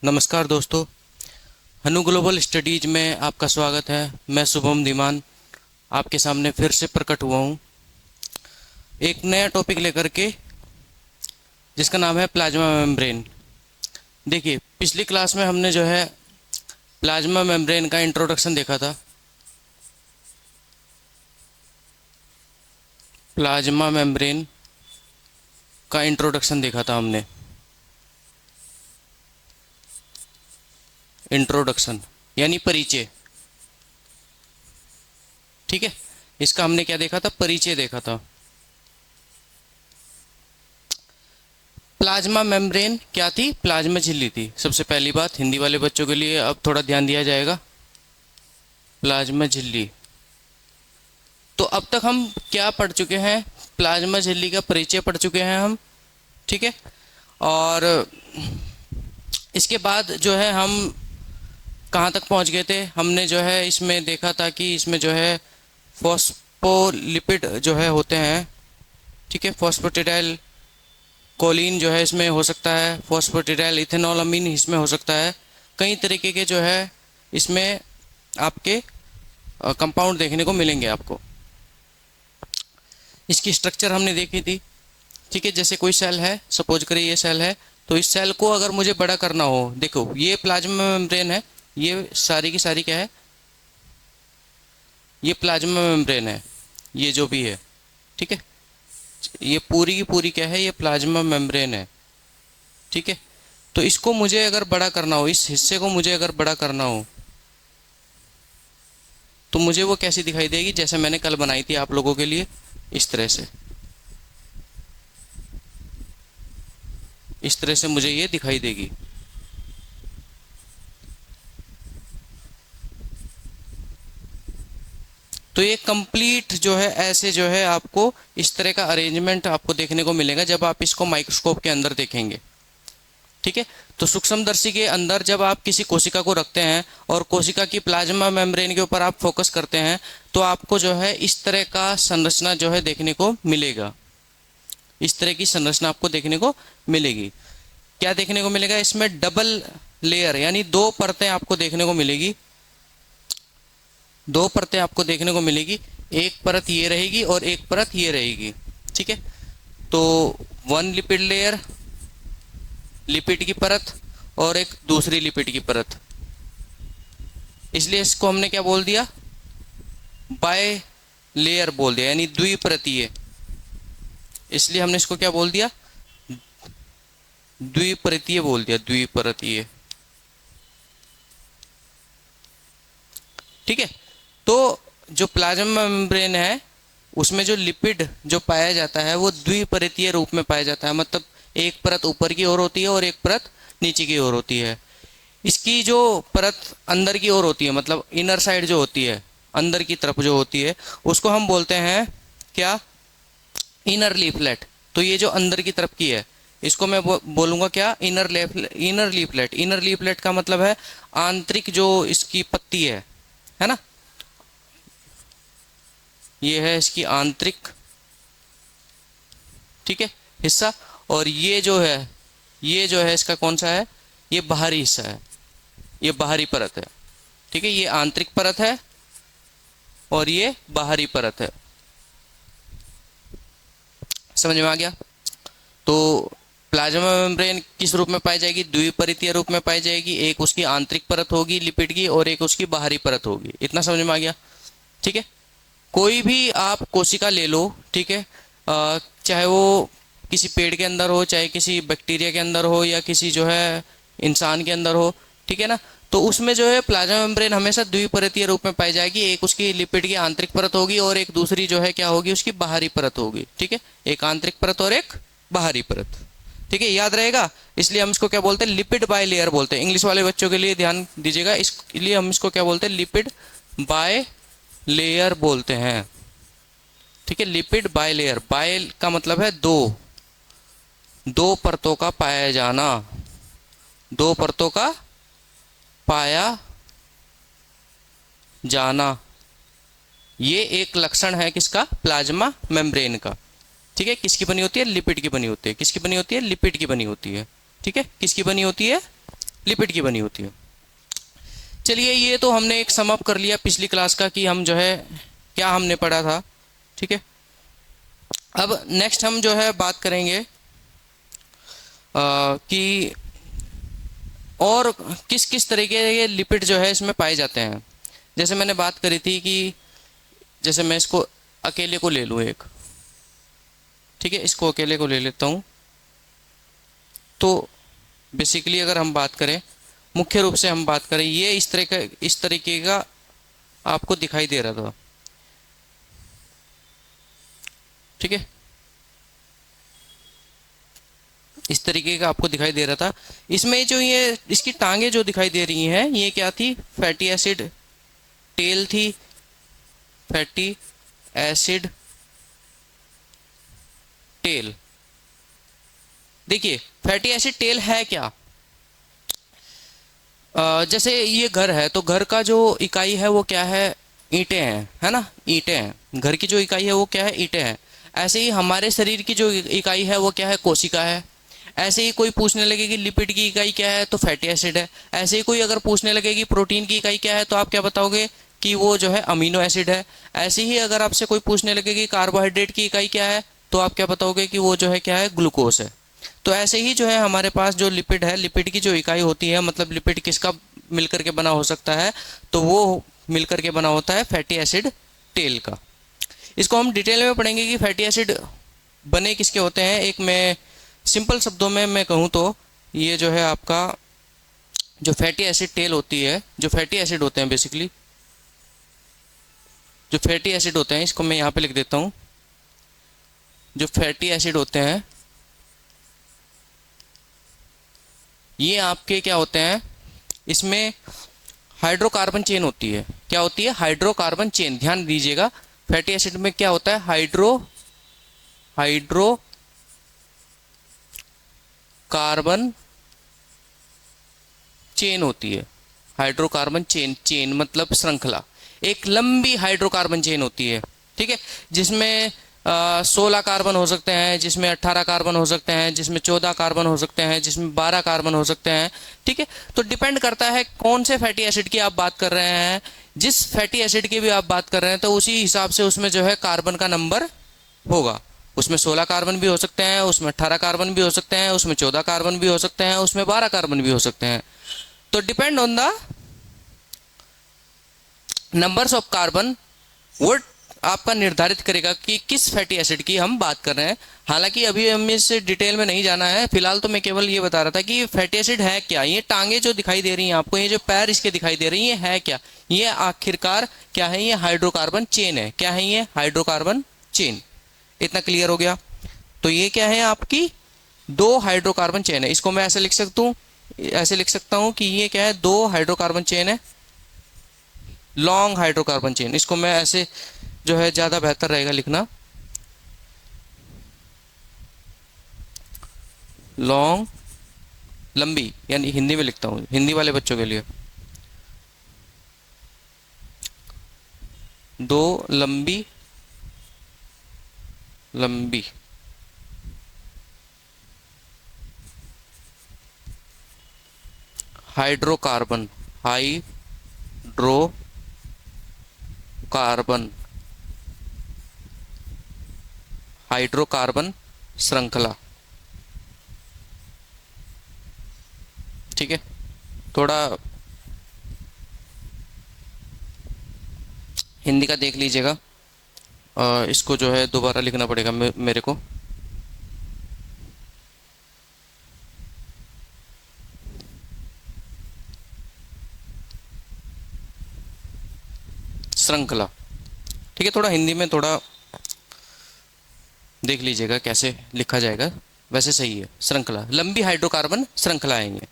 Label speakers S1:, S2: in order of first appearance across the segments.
S1: नमस्कार दोस्तों, हनु global studies में आपका स्वागत है। मैं शुभम धीमान आपके सामने फिर से प्रकट हुआ हूँ एक नया टॉपिक लेकर के, जिसका नाम है प्लाज्मा मेम्ब्रेन। देखिए, पिछली क्लास में हमने जो है प्लाज्मा मेम्ब्रेन का इंट्रोडक्शन देखा था। प्लाज्मा मेम्ब्रेन का इंट्रोडक्शन देखा था हमने। इंट्रोडक्शन यानी परिचय, ठीक है। इसका हमने क्या देखा था? परिचय देखा था। प्लाज्मा मेम्ब्रेन क्या थी? प्लाज्मा झिल्ली थी। सबसे पहली बात, हिंदी वाले बच्चों के लिए अब थोड़ा ध्यान दिया जाएगा। प्लाज्मा झिल्ली, तो अब तक हम क्या पढ़ चुके हैं? प्लाज्मा झिल्ली का परिचय पढ़ चुके हैं हम, ठीक है। और इसके बाद जो है हम कहाँ तक पहुँच गए थे? हमने जो है इसमें देखा था कि इसमें जो है फॉस्फोलिपिड जो है होते हैं, ठीक है। फॉस्फेटिडाइल कोलिन जो है इसमें हो सकता है, फॉस्फेटिडाइल इथेनॉलमीन इसमें हो सकता है। कई तरीके के जो है इसमें आपके कंपाउंड देखने को मिलेंगे आपको। इसकी स्ट्रक्चर हमने देखी थी, ठीक है। जैसे कोई सेल है, सपोज करिए ये सेल है, तो इस सेल को अगर मुझे बड़ा करना हो, देखो ये प्लाज्मा मेम्ब्रेन है, ये सारी की सारी क्या है? ये प्लाज्मा मेम्ब्रेन है, ये जो भी है, ठीक है। ये पूरी की पूरी क्या है? ये प्लाज्मा मेम्ब्रेन है, ठीक है। तो इसको मुझे अगर बड़ा करना हो, इस हिस्से को मुझे अगर बड़ा करना हो, तो मुझे वो कैसी दिखाई देगी? जैसे मैंने कल बनाई थी आप लोगों के लिए, इस तरह से। इस तरह से मुझे ये दिखाई देगी। तो ये कंप्लीट जो है ऐसे जो है आपको इस तरह का अरेंजमेंट आपको देखने को मिलेगा जब आप इसको माइक्रोस्कोप के अंदर देखेंगे, ठीक है। तो सूक्ष्मदर्शी के अंदर जब आप किसी कोशिका को रखते हैं और कोशिका की प्लाज्मा मेम्ब्रेन के ऊपर आप फोकस करते हैं, तो आपको जो है इस तरह का संरचना जो है देखने को मिलेगा। इस तरह की संरचना आपको देखने को मिलेगी। क्या देखने को मिलेगा? इसमें डबल लेयर यानी दो परतें आपको देखने को मिलेगी। दो परतें आपको देखने को मिलेगी, एक परत ये रहेगी और एक परत ये रहेगी, ठीक है। तो वन लिपिड लेयर, लिपिड की परत, और एक दूसरी लिपिड की परत। इसलिए इसको हमने क्या बोल दिया? बाय लेयर बोल दिया, यानी द्विपरतीय। इसलिए हमने इसको क्या बोल दिया? द्विपरतीय बोल दिया, द्विपरतीय, ठीक है। तो जो प्लाज्मा मेम्ब्रेन है उसमें जो लिपिड जो पाया जाता है वो द्विपरतीय रूप में पाया जाता है। मतलब एक परत ऊपर की ओर होती है और एक परत नीचे की ओर होती है। इसकी जो परत अंदर की ओर होती है, मतलब इनर साइड जो होती है, अंदर की तरफ जो होती है, उसको हम बोलते हैं क्या? Inner leaflet. तो ये जो अंदर की तरफ की है, इसको मैं बोलूँगा क्या? Inner leaflet. इनर लीफलेट का मतलब है आंतरिक जो इसकी पत्ती है ना, ये है इसकी आंतरिक, ठीक है, हिस्सा। और ये जो है इसका कौन सा है? ये बाहरी हिस्सा है, ये बाहरी परत है, ठीक है। ये आंतरिक परत है और ये बाहरी परत है। समझ में आ गया? तो प्लाज्मा मेम्ब्रेन किस रूप में पाई जाएगी? द्विपरतीय रूप में पाई जाएगी। एक उसकी आंतरिक परत होगी लिपिड की और एक उसकी बाहरी परत होगी। इतना समझ में आ गया, ठीक है। कोई भी आप कोशिका ले लो, ठीक है, चाहे वो किसी पेड़ के अंदर हो, चाहे किसी बैक्टीरिया के अंदर हो, या किसी जो है इंसान के अंदर हो, ठीक है ना। तो उसमें जो है प्लाज्मा मेम्ब्रेन हमेशा द्विपरतीय रूप में पाई जाएगी। एक उसकी लिपिड की आंतरिक परत होगी और एक दूसरी जो है क्या होगी? उसकी बाहरी परत होगी, ठीक है। एक आंतरिक परत और एक बाहरी परत, ठीक है, याद रहेगा। इसलिए हम इसको क्या बोलते हैं? लिपिड बाय लेयर बोलते हैं। इंग्लिश वाले बच्चों के लिए ध्यान दीजिएगा, इसलिए हम इसको क्या बोलते हैं? लिपिड बाय लेयर बोलते हैं, ठीक है। लिपिड बाय लेयर, बाय का मतलब है दो परतों का पाया जाना, दो परतों का पाया जाना। ये एक लक्षण है किसका? प्लाज्मा मेम्ब्रेन का, ठीक है। किसकी बनी होती है? लिपिड की बनी होती है। किसकी बनी होती है? लिपिड की बनी होती है, ठीक है। किसकी बनी होती है? लिपिड की बनी होती है। चलिए, ये तो हमने एक सम अप कर लिया पिछली क्लास का कि हम जो है क्या हमने पढ़ा था। ठीक है, अब नेक्स्ट हम जो है बात करेंगे कि और किस किस तरीके के लिपिड जो है इसमें पाए जाते हैं। जैसे मैंने बात करी थी कि जैसे मैं इसको अकेले को ले लूँ एक, ठीक है, इसको अकेले को ले लेता हूँ। तो बेसिकली अगर हम बात करें, मुख्य रूप से हम बात करें, ये इस तरीके का आपको दिखाई दे रहा था। ठीक है, इस तरीके का आपको दिखाई दे रहा था। इसमें जो ये इसकी टांगे जो दिखाई दे रही हैं, ये क्या थी? फैटी एसिड टेल थी, फैटी एसिड टेल। देखिए, फैटी एसिड टेल है क्या? जैसे ये घर है, तो घर का जो इकाई है वो क्या है? ईंटें हैं, है ना, ईंटें हैं। घर की जो इकाई है वो क्या है? ईंटें हैं। ऐसे ही हमारे शरीर की जो इकाई है वो क्या है? कोशिका है। ऐसे ही कोई पूछने लगे कि लिपिड की इकाई क्या है, तो फैटी एसिड है। ऐसे ही कोई अगर पूछने लगे कि प्रोटीन की इकाई क्या है, तो आप क्या बताओगे? कि वो जो है अमीनो एसिड है। ऐसे ही अगर आपसे कोई पूछने लगे कि कार्बोहाइड्रेट की इकाई क्या है, तो आप क्या बताओगे? कि वो जो है क्या है? ग्लूकोज है। तो ऐसे ही जो है हमारे पास जो लिपिड है, लिपिड की जो इकाई होती है, मतलब लिपिड किसका मिलकर के बना हो सकता है? तो वो मिलकर के बना होता है फैटी एसिड टेल का। इसको हम डिटेल में पढ़ेंगे कि फैटी एसिड बने किसके होते हैं। एक मैं सिंपल शब्दों में मैं कहूँ तो ये जो है आपका जो फैटी एसिड टेल होती है, जो फैटी एसिड होते हैं बेसिकली, जो फैटी एसिड होते हैं, इसको मैं यहाँ पे लिख देता हूँ। जो फैटी एसिड होते हैं ये आपके क्या होते हैं? इसमें हाइड्रोकार्बन चेन होती है। क्या होती है? Hydrocarbon chain. ध्यान दीजिएगा, फैटी एसिड में क्या होता है? हाइड्रोकार्बन चेन होती है। हाइड्रोकार्बन चेन मतलब श्रृंखला। एक लंबी हाइड्रोकार्बन चेन होती है, ठीक है, जिसमें 16 कार्बन हो सकते हैं, जिसमें 18 कार्बन हो सकते हैं, जिसमें 14 कार्बन हो सकते हैं, जिसमें 12 कार्बन हो सकते हैं। ठीक है, तो डिपेंड करता है कौन से फैटी एसिड की आप बात कर रहे हैं। जिस फैटी एसिड की भी आप बात कर रहे हैं, तो उसी हिसाब से उसमें जो है कार्बन का नंबर होगा। उसमें 16 कार्बन भी हो सकते हैं, उसमें 18 कार्बन भी हो सकते हैं, उसमें 14 कार्बन भी हो सकते हैं, उसमें 12 कार्बन भी हो सकते हैं। तो depend on the numbers of carbon, वो आपका निर्धारित करेगा कि किस फैटी एसिड की हम बात कर रहे हैं। हालांकि अभी हमें इस डिटेल में नहीं जाना है, फिलहाल तो मैं केवल ये बता रहा था कि फैटी एसिड है क्या। ये टांगे जो दिखाई दे रही हैं आपको, ये जो पैर इसके दिखाई दे रही हैं, ये है क्या? ये आखिरकार क्या है? ये हाइड्रोकार्बन चेन है। क्या है? ये हाइड्रोकार्बन चेन। इतना क्लियर हो गया? तो ये क्या है? आपकी 2 हाइड्रोकार्बन चेन है। इसको मैं ऐसे लिख सकता हूँ, ऐसे लिख सकता हूँ कि ये क्या है? 2 हाइड्रोकार्बन चेन है, लॉन्ग हाइड्रोकार्बन चेन। इसको मैं ऐसे जो है ज्यादा बेहतर रहेगा लिखना, लॉन्ग, लंबी, यानी हिंदी में लिखता हूं हिंदी वाले बच्चों के लिए। 2 लंबी लंबी हाइड्रोकार्बन हाइड्रोकार्बन श्रृंखला। ठीक है, थोड़ा हिंदी का देख लीजिएगा। इसको जो है दोबारा लिखना पड़ेगा मेरे को। श्रृंखला, ठीक है, थोड़ा हिंदी में थोड़ा देख लीजिएगा कैसे लिखा जाएगा। वैसे सही है, श्रृंखला, लंबी हाइड्रोकार्बन श्रृंखला आएंगे।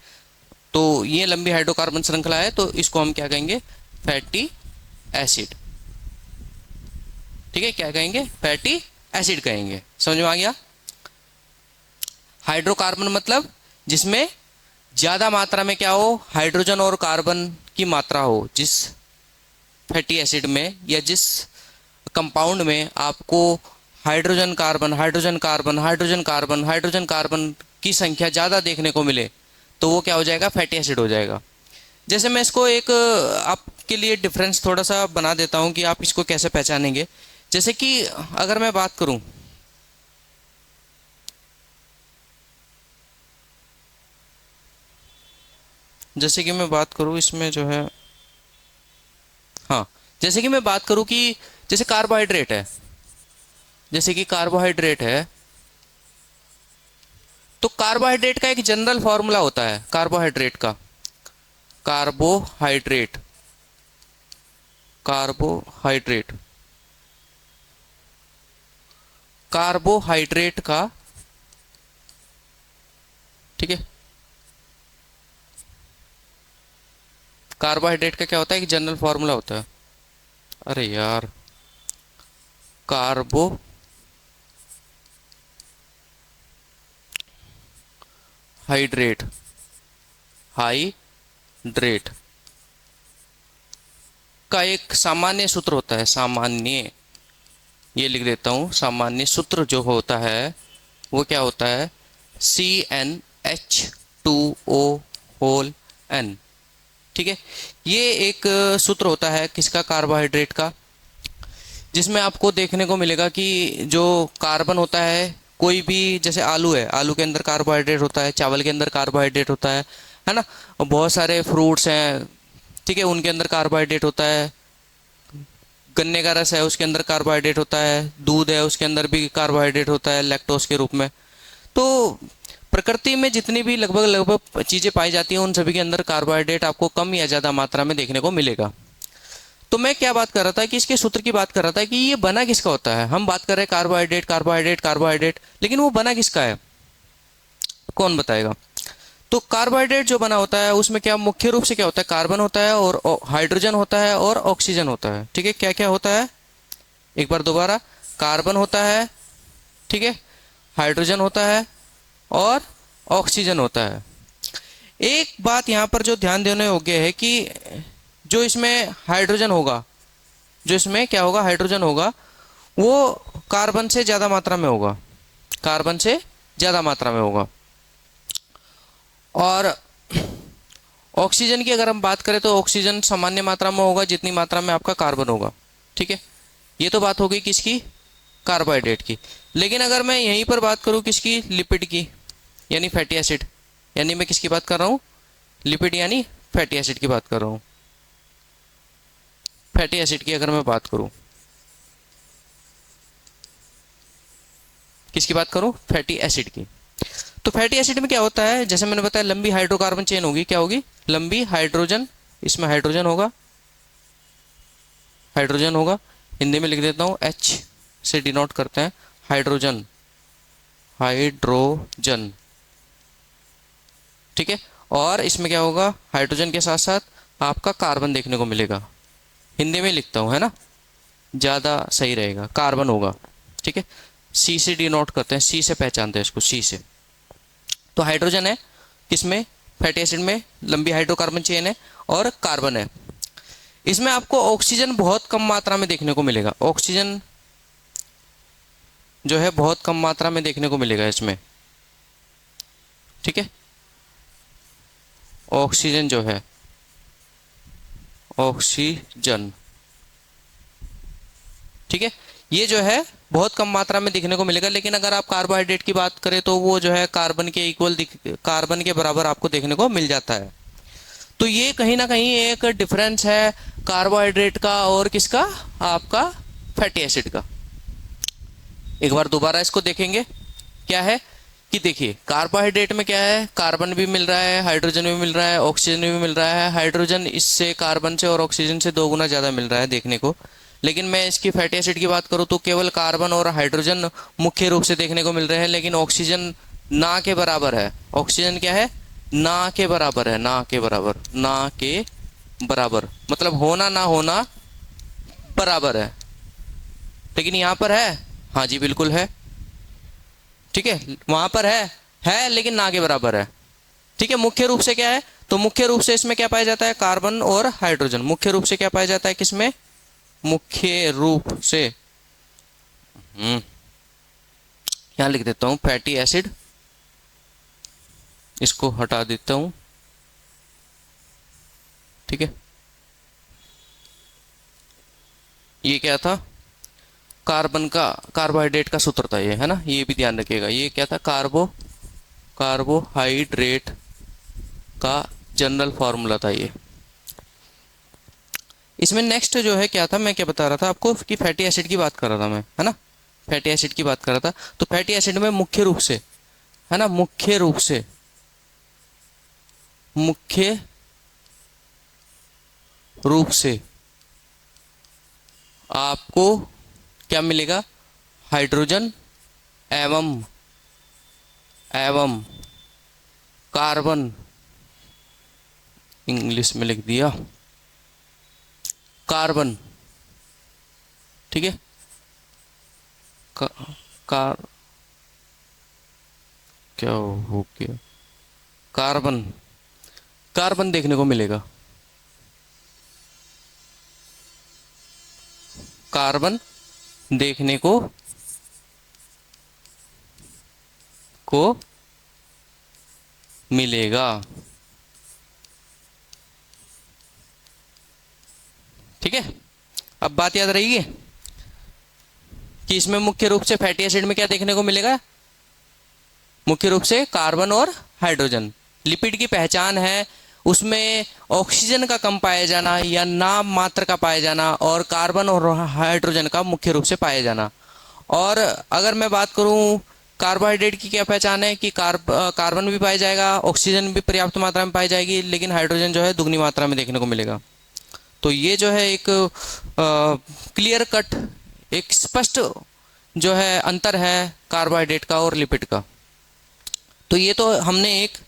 S1: तो ये लंबी हाइड्रोकार्बन श्रृंखला है, तो इसको हम क्या कहेंगे? Fatty acid. ठीक है, क्या कहेंगे? फैटी एसिड कहेंगे। समझ में आ गया? हाइड्रोकार्बन मतलब जिसमें ज्यादा मात्रा में क्या हो? हाइड्रोजन और कार्बन की मात्रा हो। जिस फैटी एसिड में या जिस कंपाउंड में आपको hydrogen carbon, hydrogen carbon, hydrogen carbon, hydrogen carbon की संख्या ज्यादा देखने को मिले, तो वो क्या हो जाएगा, फैटी एसिड हो जाएगा। जैसे मैं इसको एक आपके लिए डिफरेंस थोड़ा सा बना देता हूँ कि आप इसको कैसे पहचानेंगे। जैसे कि अगर मैं बात करूं, जैसे कि मैं बात करूं इसमें जो है, हाँ, जैसे कि मैं बात करूं कि जैसे कार्बोहाइड्रेट है, जैसे कि कार्बोहाइड्रेट है, तो कार्बोहाइड्रेट का एक जनरल फॉर्मूला होता है कार्बोहाइड्रेट का, कार्बोहाइड्रेट, कार्बोहाइड्रेट, कार्बोहाइड्रेट का, ठीक है, कार्बोहाइड्रेट का क्या होता है, एक जनरल फॉर्मूला होता है, अरे यार, कार्बो हाइड्रेट, हाइड्रेट का एक सामान्य सूत्र होता है, सामान्य, ये लिख देता हूं, सामान्य सूत्र जो होता है वो क्या होता है, CnH2O होल N, ठीक है। ये एक सूत्र होता है किसका, कार्बोहाइड्रेट का, जिसमें आपको देखने को मिलेगा कि जो कार्बन होता है, कोई भी, जैसे आलू है, आलू के अंदर कार्बोहाइड्रेट होता है, चावल के अंदर कार्बोहाइड्रेट होता है ना, और बहुत सारे फ्रूट्स हैं, ठीक है, उनके अंदर कार्बोहाइड्रेट होता है, गन्ने का रस है उसके अंदर कार्बोहाइड्रेट होता है, दूध है उसके अंदर भी कार्बोहाइड्रेट होता है लैक्टोज के रूप में। तो प्रकृति में जितनी भी लगभग लगभग चीज़ें पाई जाती हैं उन सभी के अंदर कार्बोहाइड्रेट आपको कम या ज़्यादा मात्रा में देखने को मिलेगा। तो मैं क्या बात कर रहा था कि इसके सूत्र की बात कर रहा था कि ये बना किसका होता है, हम बात कर रहे हैं कार्बोहाइड्रेट कार्बोहाइड्रेट कार्बोहाइड्रेट, लेकिन वो बना किसका है, कौन बताएगा। तो कार्बोहाइड्रेट जो बना होता है उसमें क्या मुख्य रूप से क्या होता है, कार्बन होता है और हाइड्रोजन होता है और ऑक्सीजन होता है, ठीक है। क्या क्या होता है, एक बार दोबारा, कार्बन होता है, ठीक है, हाइड्रोजन होता है और ऑक्सीजन होता है। एक बात यहाँ पर जो ध्यान देने योग्य है कि जो इसमें हाइड्रोजन होगा, जो इसमें क्या होगा, हाइड्रोजन होगा, वो कार्बन से ज़्यादा मात्रा में होगा, कार्बन से ज़्यादा मात्रा में होगा। और ऑक्सीजन की अगर हम बात करें तो ऑक्सीजन सामान्य मात्रा में होगा जितनी मात्रा में आपका कार्बन होगा, ठीक है। ये तो बात हो गई किसकी, कार्बोहाइड्रेट की। लेकिन अगर मैं यहीं पर बात करूं किसकी, लिपिड की, यानी फैटी एसिड, यानी मैं किसकी बात कर रहा हूं, लिपिड यानी फैटी एसिड की बात कर रहा हूं। फैटी एसिड की अगर मैं बात करूं, किसकी बात करूं, फैटी एसिड की। तो फैटी एसिड में क्या होता है, जैसे मैंने बताया लंबी हाइड्रोकार्बन चेन होगी, क्या होगी, लंबी हाइड्रोजन, इसमें हाइड्रोजन होगा, हाइड्रोजन होगा, हिंदी में लिख देता हूं, H से डिनोट करते हैं, हाइड्रोजन, हाइड्रोजन, ठीक है। और इसमें क्या होगा, हाइड्रोजन के साथ साथ आपका कार्बन देखने को मिलेगा, हिंदी में लिखता हूं, है ना, ज्यादा सही रहेगा, कार्बन होगा, ठीक है। C से डिनोट करते हैं, C से पहचानते हैं इसको, C से। तो हाइड्रोजन है किसमें, फैटी एसिड में, लंबी हाइड्रोकार्बन चेन है और कार्बन है। इसमें आपको ऑक्सीजन बहुत कम मात्रा में देखने को मिलेगा, ऑक्सीजन जो है बहुत कम मात्रा में देखने को मिलेगा इसमें, ठीक है। ऑक्सीजन जो है, ऑक्सीजन, ठीक है, ये जो है बहुत कम मात्रा में दिखने को मिलेगा। लेकिन अगर आप कार्बोहाइड्रेट की बात करें तो वो जो है कार्बन के इक्वल, कार्बन के बराबर आपको देखने को मिल जाता है। तो ये कहीं ना कहीं एक डिफरेंस है कार्बोहाइड्रेट का और किसका, आपका फैटी एसिड का। एक बार दोबारा इसको देखेंगे, क्या है कि देखिए कार्बोहाइड्रेट में क्या है, कार्बन भी मिल रहा है, हाइड्रोजन भी मिल रहा है, ऑक्सीजन भी मिल रहा है, हाइड्रोजन इससे, कार्बन से और ऑक्सीजन से 2 गुना ज़्यादा मिल रहा है देखने को। लेकिन मैं इसकी फैटी एसिड की बात करूँ तो केवल कार्बन और हाइड्रोजन मुख्य रूप से देखने को मिल रहे हैं, लेकिन ऑक्सीजन ना के बराबर है। ऑक्सीजन क्या है, ना के बराबर है, ना के बराबर, ना के बराबर, मतलब होना ना होना बराबर है। लेकिन यहाँ पर है, हाँ जी बिल्कुल है, ठीक है, वहां पर है लेकिन ना के बराबर है, ठीक है। मुख्य रूप से क्या है, तो मुख्य रूप से इसमें क्या पाया जाता है, कार्बन और हाइड्रोजन, मुख्य रूप से क्या पाया जाता है किसमें, मुख्य रूप से, यहां लिख देता हूं फैटी एसिड इसको हटा देता हूं, ठीक है। ये क्या था, कार्बन का, कार्बोहाइड्रेट का सूत्र था ये, है ना, ये भी ध्यान रखिएगा। ये क्या था, कार्बोहाइड्रेट का जनरल फॉर्मूला था ये। इसमें नेक्स्ट जो है क्या था, मैं क्या बता रहा था आपको कि फैटी एसिड की बात कर रहा था मैं, है ना, फैटी एसिड की बात कर रहा था। तो फैटी एसिड में मुख्य रूप से, है ना, मुख्य रूप से आपको क्या मिलेगा, हाइड्रोजन एवं एवं कार्बन, इंग्लिश में लिख दिया कार्बन, ठीक है। का, कार क्या हो गया, कार्बन, कार्बन देखने को मिलेगा, कार्बन देखने को मिलेगा, ठीक है। अब बात याद रहेगी कि इसमें मुख्य रूप से फैटी एसिड में क्या देखने को मिलेगा, मुख्य रूप से कार्बन और हाइड्रोजन। लिपिड की पहचान है उसमें ऑक्सीजन का कम पाया जाना या नाम मात्र का पाया जाना, और कार्बन और हाइड्रोजन का मुख्य रूप से पाया जाना। और अगर मैं बात करूं कार्बोहाइड्रेट की, क्या पहचान है कि कार्बन भी पाया जाएगा, ऑक्सीजन भी पर्याप्त मात्रा में पाई जाएगी, लेकिन हाइड्रोजन जो है दुगनी मात्रा में देखने को मिलेगा। तो ये जो है एक क्लियर कट, एक स्पष्ट जो है अंतर है कार्बोहाइड्रेट का और लिपिड का। तो ये तो हमने एक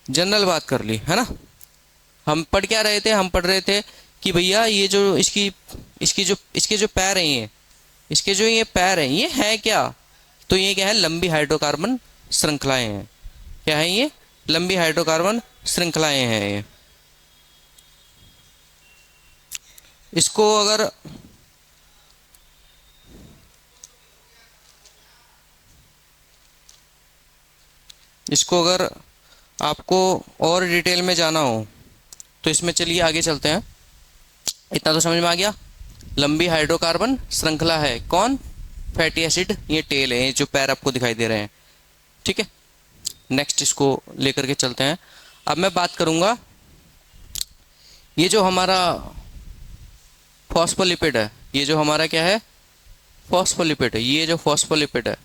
S1: जनरल बात कर ली, है ना। हम पढ़ क्या रहे थे, हम पढ़ रहे थे कि भैया ये जो इसके जो पैर हैं, इसके जो ये पैर हैं, ये है क्या, तो ये क्या है, लंबी हाइड्रोकार्बन श्रृंखलाएं हैं। क्या है ये, लंबी हाइड्रोकार्बन श्रृंखलाएं हैं ये। इसको अगर आपको और डिटेल में जाना हो तो इसमें चलिए आगे चलते हैं। इतना तो समझ में आ गया, लंबी हाइड्रोकार्बन श्रृंखला है कौन, फैटी एसिड, ये टेल है, जो पैर आपको दिखाई दे रहे हैं, ठीक है। नेक्स्ट इसको लेकर के चलते हैं। अब मैं बात करूंगा, ये जो हमारा फॉस्फोलिपिड है, ये जो हमारा क्या है, फॉस्फोलिपिड है, ये जो फॉस्फोलिपिड है,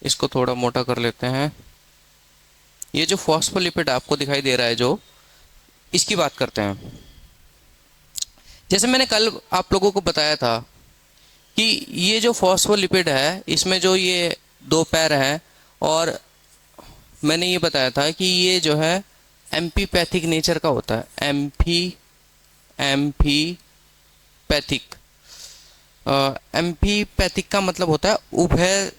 S1: इसको थोड़ा मोटा कर लेते हैं। ये जो फॉस्फोलिपिड आपको दिखाई दे रहा है, जो इसकी बात करते हैं। जैसे मैंने कल आप लोगों को बताया था कि ये जो फॉस्फोलिपिड है, इसमें जो ये दो पैर हैं, और मैंने ये बताया था कि ये जो है एम्फीपैथिक नेचर का होता है, एम्फीपैथिक। एम्फीपैथिक का मतलब होता है उभय,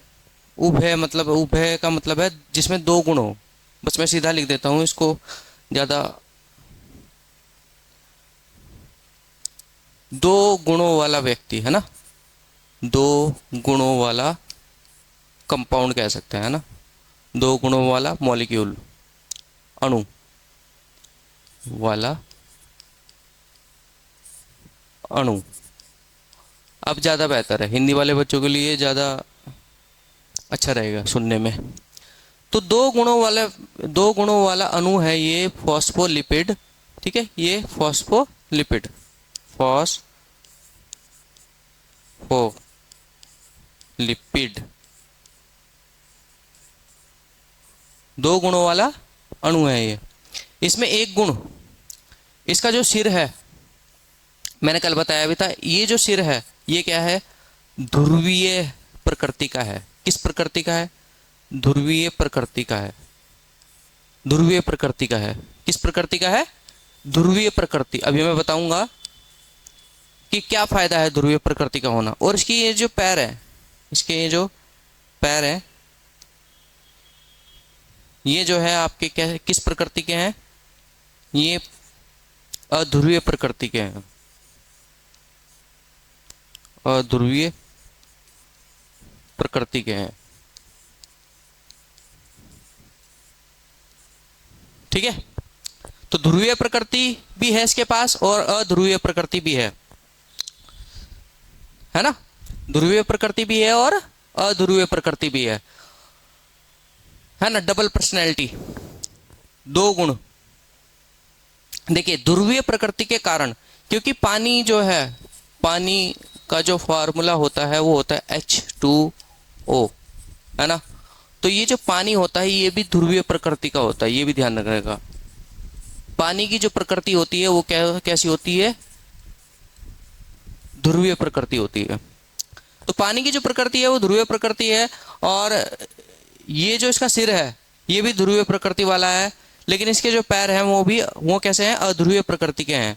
S1: उभय का मतलब है जिसमें दो गुण हो। बस मैं सीधा लिख देता हूं इसको, ज्यादा, दो गुणों वाला व्यक्ति, है ना, दो गुणों वाला कंपाउंड कह सकते हैं, है ना, दो गुणों वाला मॉलिक्यूल, अणु वाला अणु। अब ज़्यादा बेहतर है, हिंदी वाले बच्चों के लिए ज़्यादा अच्छा रहेगा सुनने में। तो दो गुणों वाला अणु है ये फॉस्फोलिपिड, ठीक है, ये फॉस्फोलिपिड, फॉस्फोलिपिड दो गुणों वाला अणु है ये। इसमें एक गुण, इसका जो सिर है, मैंने कल बताया भी था, ये जो सिर है ये क्या है, ध्रुवीय प्रकृति का है। किस प्रकृति का है, ध्रुवीय प्रकृति का है, ध्रुवीय प्रकृति का है। किस प्रकृति का है, ध्रुवीय प्रकृति। अभी मैं बताऊंगा कि क्या फायदा है ध्रुवीय प्रकृति का होना। और इसकी ये जो पैर है, इसके ये जो पैर है, ये जो है आपके क्या, किस प्रकृति के हैं, ये अध्रुवीय प्रकृति के हैं, अध्रुवीय प्रकृति के हैं। ठीक है। तो ध्रुवीय प्रकृति भी है इसके पास और अध्रुवीय प्रकृति भी है ना। ध्रुवीय प्रकृति भी है और अध्रुवीय प्रकृति भी है ना। डबल पर्सनैलिटी, दो गुण। देखिए ध्रुवीय प्रकृति के कारण, क्योंकि पानी जो है, पानी का जो फॉर्मूला होता है वो होता है H2O, है ना। तो ये जो पानी होता है ये भी ध्रुवीय प्रकृति का होता है, ये भी ध्यान रखने। पानी की जो प्रकृति होती है वो कैसी होती है, ध्रुवीय प्रकृति होती है। तो पानी की जो प्रकृति है वो ध्रुवीय प्रकृति है, और ये जो इसका सिर है ये भी ध्रुवीय प्रकृति वाला है, लेकिन इसके जो पैर हैं वो कैसे हैं, अध्रुवीय प्रकृति के हैं।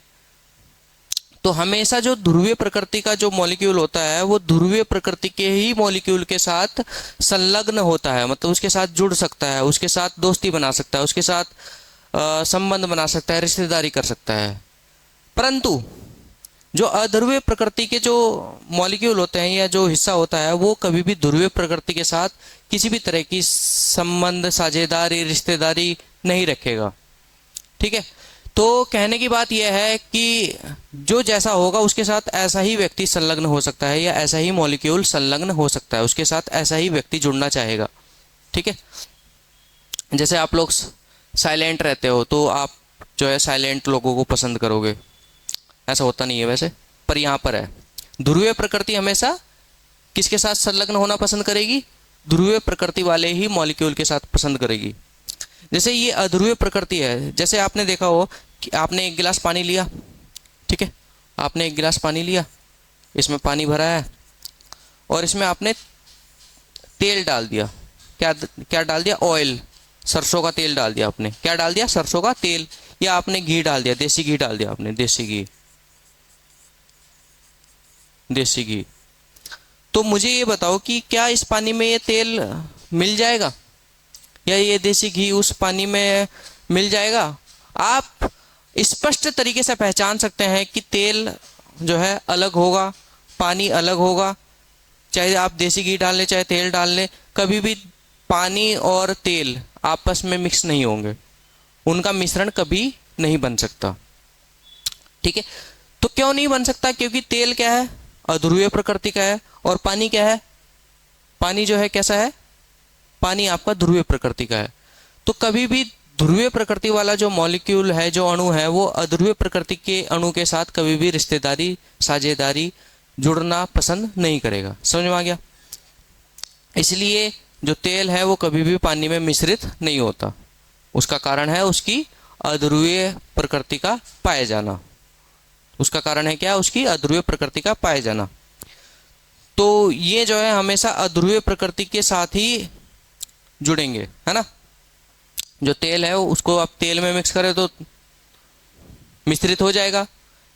S1: तो हमेशा जो ध्रुवीय प्रकृति का जो मॉलिक्यूल होता है वो ध्रुवीय प्रकृति के ही मॉलिक्यूल के साथ संलग्न होता है, मतलब उसके साथ जुड़ सकता है, उसके साथ दोस्ती बना सकता है, उसके साथ संबंध बना सकता है, रिश्तेदारी कर सकता है। परंतु जो अध्रुवीय प्रकृति के जो मॉलिक्यूल होते हैं या जो हिस्सा होता है वो कभी भी ध्रुवीय प्रकृति के साथ किसी भी तरह की संबंध, साझेदारी, रिश्तेदारी नहीं रखेगा। ठीक है। तो कहने की बात यह है कि जो जैसा होगा उसके साथ ऐसा ही व्यक्ति संलग्न हो सकता है, या ऐसा ही मॉलिक्यूल संलग्न हो सकता है, उसके साथ ऐसा ही व्यक्ति जुड़ना चाहेगा। ठीक है। जैसे आप लोग साइलेंट रहते हो तो आप जो है साइलेंट लोगों को पसंद करोगे, ऐसा होता नहीं है वैसे, पर यहाँ पर है। ध्रुवीय प्रकृति हमेशा किसके साथ संलग्न होना पसंद करेगी, ध्रुवीय प्रकृति वाले ही मॉलिक्यूल के साथ पसंद करेगी। जैसे ये अध्रुवीय प्रकृति है, जैसे आपने देखा हो कि आपने एक गिलास पानी लिया, ठीक है, आपने एक गिलास पानी लिया, इसमें पानी भरा है और इसमें आपने तेल डाल दिया। क्या डाल दिया, ऑयल, सरसों का तेल डाल दिया आपने। क्या डाल दिया, सरसों का तेल, या आपने घी डाल दिया, देसी घी डाल दिया आपने, देसी घी। तो मुझे ये बताओ कि क्या इस पानी में ये तेल मिल जाएगा, या ये देसी घी उस पानी में मिल जाएगा? आप स्पष्ट तरीके से पहचान सकते हैं कि तेल जो है अलग होगा, पानी अलग होगा। चाहे आप देसी घी डाल लें चाहे तेल डाल लें, कभी भी पानी और तेल आपस में मिक्स नहीं होंगे, उनका मिश्रण कभी नहीं बन सकता। ठीक है। तो क्यों नहीं बन सकता, क्योंकि तेल क्या है, अध्रुवीय प्रकृति का है, और पानी क्या है, पानी जो है कैसा है, पानी आपका ध्रुवीय प्रकृति का है। तो कभी भी ध्रुवीय प्रकृति वाला जो मॉलिक्यूल है, जो अणु है, वो अध्रुवीय प्रकृति के अणु के साथ कभी भी रिश्तेदारी, साझेदारी, जुड़ना पसंद नहीं करेगा। समझ में आ गया? इसलिए जो तेल है वो कभी भी पानी में मिश्रित नहीं होता। उसका कारण है उसकी अध्रुवीय प्रकृति का पाए जाना। उसका कारण है क्या, उसकी अध्रुवीय प्रकृति का पाए जाना। तो ये जो है हमेशा अध्रुवीय प्रकृति के साथ ही जुड़ेंगे, है ना। जो तेल है उसको आप तेल में मिक्स करें तो मिश्रित हो जाएगा।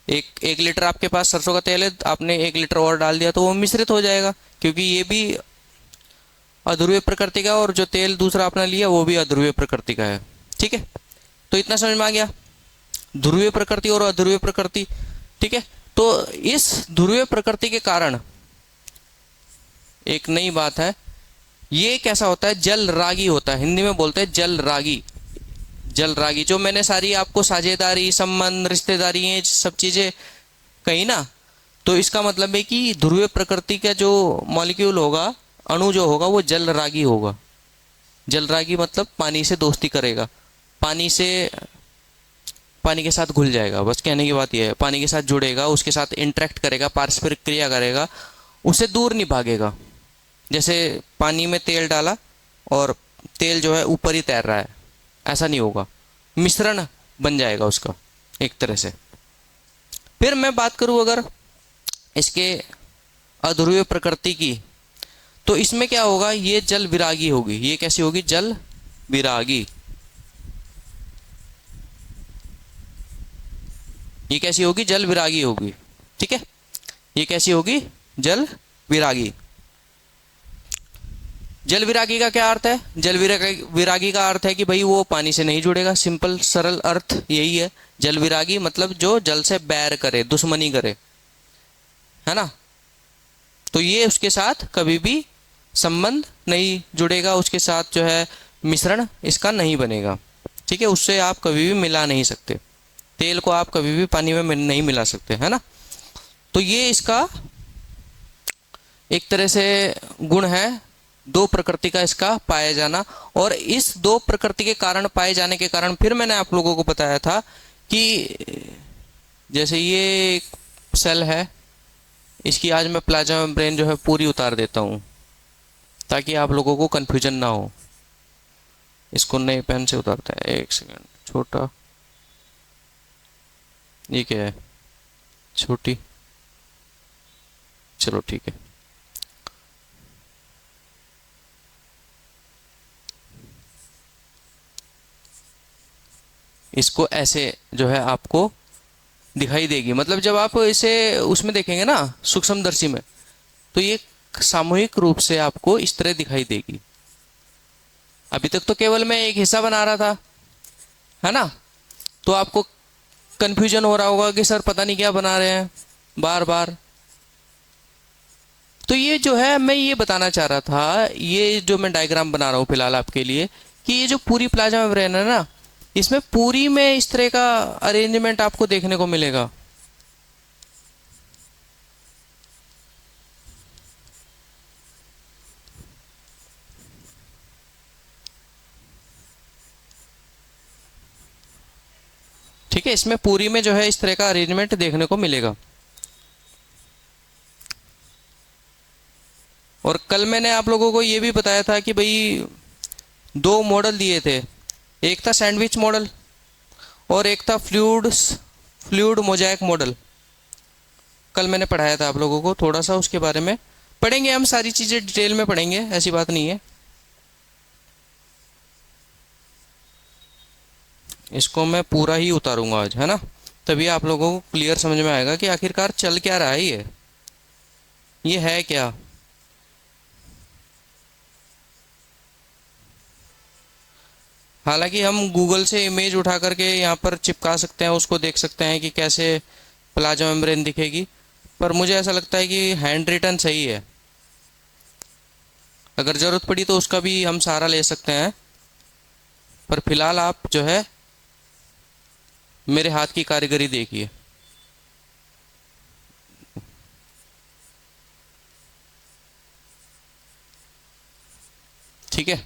S1: एक लीटर आपके पास सरसों का तेल है, आपने 1 लीटर और डाल दिया तो वो मिश्रित हो जाएगा, क्योंकि ये भी अध्रुवीय प्रकृति का, और जो तेल दूसरा आपने लिया वो भी अध्रुवीय प्रकृति का है। ठीक है। तो इतना समझ में आ गया, ध्रुवीय प्रकृति और अध्रुवीय प्रकृति। ठीक है। तो इस ध्रुवीय प्रकृति के कारण एक नई बात है, ये कैसा होता है, जल रागी होता है। हिंदी में बोलते हैं जल रागी। जल रागी, जो मैंने सारी आपको साझेदारी, संबंध, रिश्तेदारी, ये सब चीजें कही ना, तो इसका मतलब है कि ध्रुवीय प्रकृति का जो मॉलिक्यूल होगा, अणु जो होगा, वो जल रागी होगा। जल रागी मतलब पानी से दोस्ती करेगा, पानी के साथ घुल जाएगा। बस कहने की बात यह है, पानी के साथ जुड़ेगा, उसके साथ इंटरेक्ट करेगा, पारस्परिक क्रिया करेगा, उससे दूर नहीं भागेगा। जैसे पानी में तेल डाला और तेल जो है ऊपर ही तैर रहा है, ऐसा नहीं होगा, मिश्रण बन जाएगा उसका एक तरह से। फिर मैं बात करूं अगर इसके अध्रुवीय प्रकृति की, तो इसमें क्या होगा, ये जल विरागी होगी। ये कैसी होगी, जल विरागी। ये कैसी होगी, जल विरागी होगी। ठीक है। ये कैसी होगी, जल विरागी। जल विरागी का क्या अर्थ है, जल विरागी का अर्थ है कि भाई वो पानी से नहीं जुड़ेगा। सिंपल सरल अर्थ यही है। जल विरागी मतलब जो जल से बैर करे, दुश्मनी करे, है ना। तो ये उसके साथ कभी भी संबंध नहीं जुड़ेगा, उसके साथ जो है मिश्रण इसका नहीं बनेगा। ठीक है, उससे आप कभी भी मिला नहीं सकते, तेल को आप कभी भी पानी में नहीं मिला सकते, है ना। तो ये इसका एक तरह से गुण है, दो प्रकृति का इसका पाया जाना। और इस दो प्रकृति के कारण पाए जाने के कारण फिर मैंने आप लोगों को बताया था कि जैसे ये सेल है, इसकी आज मैं प्लाज्मा मेम्ब्रेन जो है पूरी उतार देता हूँ ताकि आप लोगों को कन्फ्यूजन ना हो। इसको नए पेन से उतारते हैं, एक सेकेंड, छोटा, ये क्या है, छोटी, चलो ठीक है। इसको ऐसे जो है आपको दिखाई देगी, मतलब जब आप इसे उसमें देखेंगे ना सूक्ष्मदर्शी में, तो ये सामूहिक रूप से आपको इस तरह दिखाई देगी। अभी तक तो केवल मैं एक हिस्सा बना रहा था, है ना, तो आपको कंफ्यूजन हो रहा होगा कि सर पता नहीं क्या बना रहे हैं बार बार। तो ये जो है मैं ये बताना चाह रहा था, ये जो मैं डायग्राम बना रहा हूँ फिलहाल आपके लिए, कि ये जो पूरी प्लाज्मा मेम्ब्रेन है ना, इसमें पूरी में इस तरह का अरेंजमेंट आपको देखने को मिलेगा। ठीक है, इसमें पूरी में जो है इस तरह का अरेंजमेंट देखने को मिलेगा। और कल मैंने आप लोगों को ये भी बताया था कि भाई दो मॉडल दिए थे, एक था सैंडविच मॉडल और एक था फ्लूइड मोजाइक मॉडल। कल मैंने पढ़ाया था आप लोगों को, थोड़ा सा उसके बारे में पढ़ेंगे हम, सारी चीज़ें डिटेल में पढ़ेंगे, ऐसी बात नहीं है। इसको मैं पूरा ही उतारूंगा आज, है ना, तभी आप लोगों को क्लियर समझ में आएगा कि आखिरकार चल क्या रहा है, ये है क्या। हालांकि हम गूगल से इमेज उठा करके यहाँ पर चिपका सकते हैं, उसको देख सकते हैं कि कैसे प्लाज्मा मेम्ब्रेन दिखेगी, पर मुझे ऐसा लगता है कि हैंड रिटन सही है। अगर ज़रूरत पड़ी तो उसका भी हम सहारा ले सकते हैं, पर फिलहाल आप जो है मेरे हाथ की कारीगरी देखिए। ठीक है,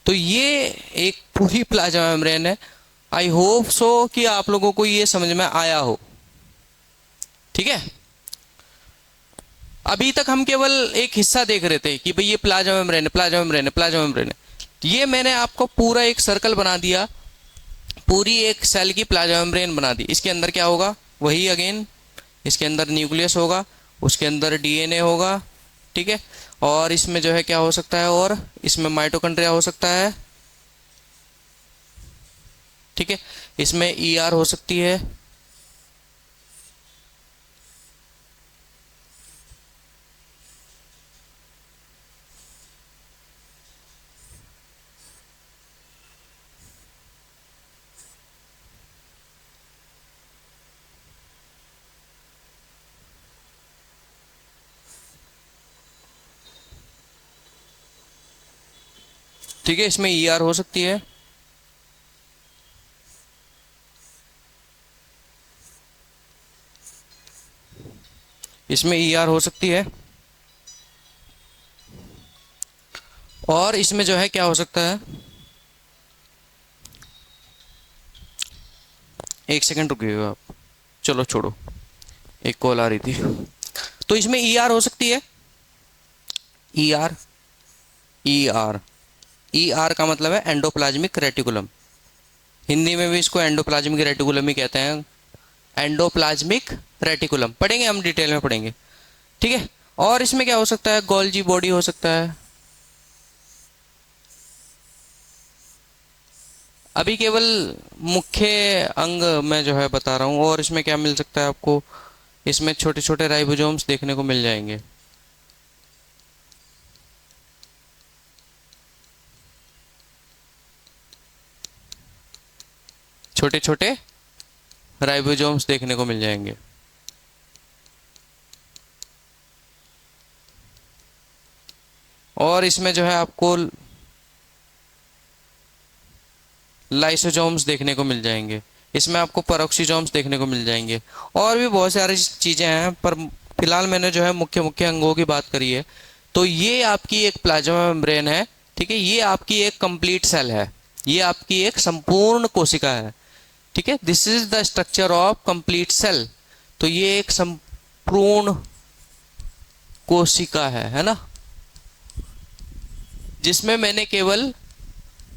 S1: तो ये एक पूरी प्लाज्मा मेम्ब्रेन है। आई होप सो कि आप लोगों को ये समझ में आया हो। ठीक है, अभी तक हम केवल एक हिस्सा देख रहे थे कि भाई ये प्लाज्मा मेम्ब्रेन है, प्लाज्मा मेम्ब्रेन है, प्लाज्मा मेम्ब्रेन है। ये मैंने आपको पूरा एक सर्कल बना दिया, पूरी एक सेल की प्लाज्मा मेम्ब्रेन बना दी। इसके अंदर क्या होगा, वही अगेन, इसके अंदर न्यूक्लियस होगा, उसके अंदर डीएनए होगा, ठीक है, और इसमें जो है क्या हो सकता है, और इसमें माइटोकॉन्ड्रिया हो सकता है, ठीक है, इसमें ईआर हो सकती है, ठीक है, इसमें ईआर हो सकती है, इसमें ईआर हो सकती है, और इसमें जो है क्या हो सकता है, एक सेकंड रुकिएगा आप, चलो छोड़ो, एक कॉल आ रही थी। तो इसमें ईआर हो सकती है, ईआर, ईआर, ईआर का मतलब है एंडोप्लाज्मिक रेटिकुलम, हिंदी में भी इसको एंडोप्लाज्मिक रेटिकुलम ही कहते हैं, एंडोप्लाज्मिक रेटिकुलम, पढ़ेंगे हम, डिटेल में पढ़ेंगे, ठीक है। और इसमें क्या हो सकता है, गोल्जी बॉडी हो सकता है। अभी केवल मुख्य अंग मैं जो है बता रहा हूँ, और इसमें क्या मिल सकता है आपको, इसमें छोटे छोटे राइबोसोम्स देखने को मिल जाएंगे, छोटे छोटे राइबोसोम्स देखने को मिल जाएंगे। और इसमें जो है आपको लाइसोसोम्स देखने को मिल जाएंगे, इसमें आपको पेरोक्सीसोम्स देखने को मिल जाएंगे, और भी बहुत सारी चीज़ें हैं, पर फिलहाल मैंने जो है मुख्य मुख्य अंगों की बात करी है। तो ये आपकी एक प्लाज्मा मेम्ब्रेन है, ठीक है, ये आपकी एक कंप्लीट सेल है, ये आपकी एक संपूर्ण कोशिका है, ठीक है, this is the structure of complete cell. तो ये एक संपूर्ण कोशिका है ना, जिसमें मैंने केवल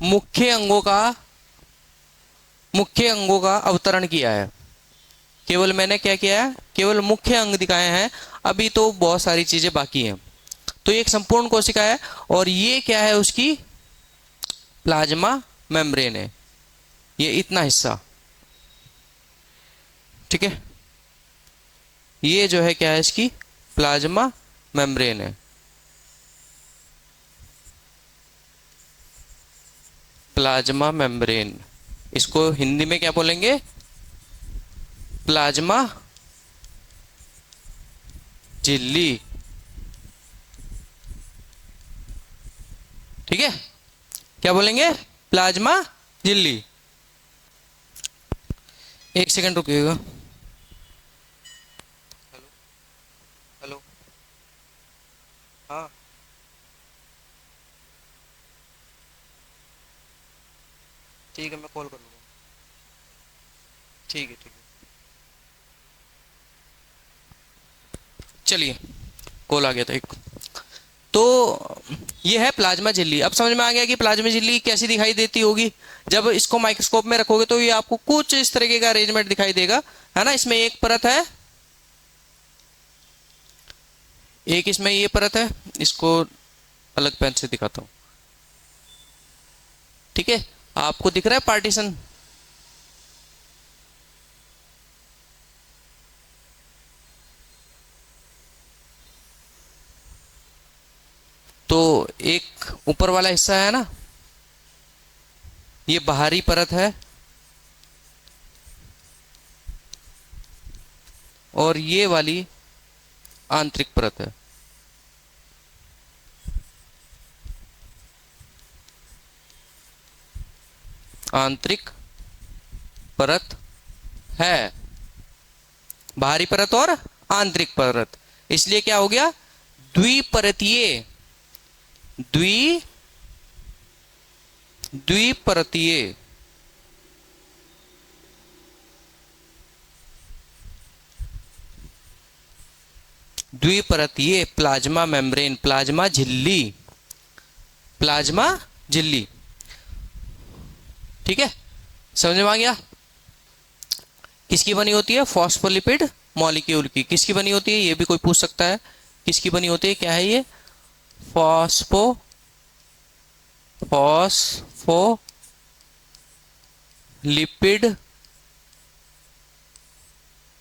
S1: मुख्य अंगों का अवतरण किया है, केवल मैंने क्या किया है, केवल मुख्य अंग दिखाए हैं, अभी तो बहुत सारी चीजें बाकी हैं। तो ये एक संपूर्ण कोशिका है, और ये क्या है, उसकी प्लाज्मा मेम्ब्रेन है, ये इतना हिस्सा, ठीक है, ये जो है क्या है, इसकी प्लाज्मा मेम्ब्रेन है। प्लाज्मा मेम्ब्रेन, इसको हिंदी में क्या बोलेंगे, प्लाज्मा झिल्ली, ठीक है, क्या बोलेंगे, प्लाज्मा झिल्ली। एक सेकंड रुकिएगा। हेलो, हेलो, हाँ, ठीक है, मैं कॉल कर लूँगा, ठीक है, ठीक है, चलिए, कॉल आ गया था एक। तो ये है प्लाज्मा झिल्ली। अब समझ में आ गया कि प्लाज्मा झिल्ली कैसी दिखाई देती होगी। जब इसको माइक्रोस्कोप में रखोगे तो ये आपको कुछ इस तरीके का अरेंजमेंट दिखाई देगा, है ना। इसमें एक परत है, एक इसमें ये परत है, इसको अलग पेन से दिखाता हूं, ठीक है, आपको दिख रहा है पार्टीशन। तो एक ऊपर वाला हिस्सा है ना, ये बाहरी परत है, और ये वाली आंतरिक परत है। आंतरिक परत है, बाहरी परत और आंतरिक परत, इसलिए क्या हो गया, द्विपरतीय, द्विपरतीय, द्विपरतीय प्लाज्मा मेम्ब्रेन, प्लाज्मा झिल्ली, प्लाज्मा झिल्ली, ठीक है, समझ में आ गया। किसकी बनी होती है, फॉस्फोलिपिड मॉलिक्यूल की। किसकी बनी होती है, ये भी कोई पूछ सकता है, किसकी बनी होती है, क्या है ये, फॉस्फोलिपिड